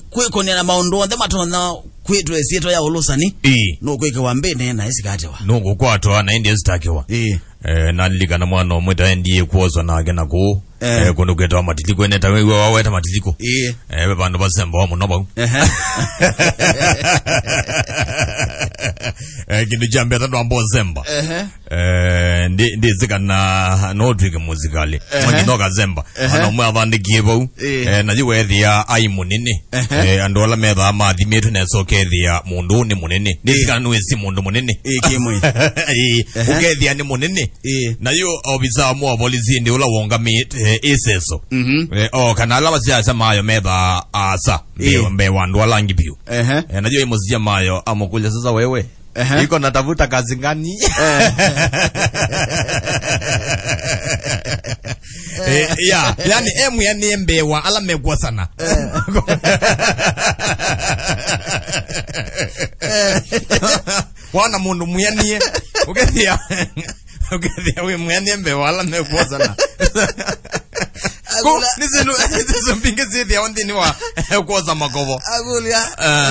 kweko ni na maondo ndema tona kwetu esieto ya olosani no kweke wambene na isikatewa no gukwato na indi esitakewa na ligana mwana omweta ndiye kuozwa na agena ko kono kweta matiliko eneta wewe waweta matiliko bandu basemba wa munoba kindu jambe tatu ambo zemba ndi zikana no twike muzikali mwanginoka zemba ano mwa abandikie bau na yiwethia ai munene andola metha mathi metu na sokethia mundu ni munene ndi zikana no esi mundu munene kimwe ukethia ni munene na yo obisa mo police ndi ula wonga mate iseso kana ala basiasa mayo metha asa mbe wandu alangi biu na yo imuzia mayo amokuja sasa wewe iko natafuta kazi ngani yani emu ya niembewa ala megwa sana wana mundu muyanie ukethia we muyaniembewa ala megwa sana ko nizo mpinge zidi ondi ni wa kuoza makovo agulia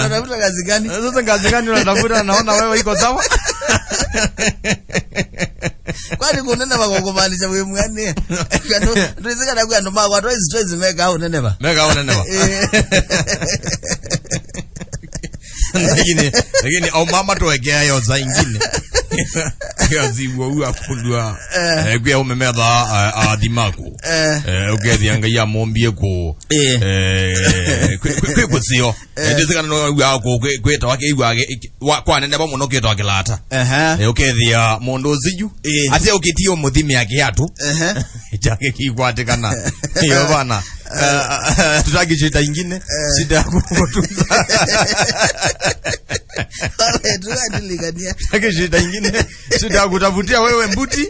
unatafuta kazi gani sasa kazi gani unatafuta naona wewe iko sawa kwani kunena bakokobalisha we mwani kanu ndizika na kwando mako atwa izi mega au neneba lakini au mama toegea yo za ingine kazi wo afundwa kwa umemedha adimako ukethia ya mombie ko kwekosio ndizika no yako kweta wake igwage kwa nene ba muno keto akilata ukethia mondo ziju ate ukitio muthimi yake yatu chake kikwate kana yo bana tutaki shida ingine shida kukutunza wale tuadiligania tutaki shida ingine shida kutafutia wewe mbuti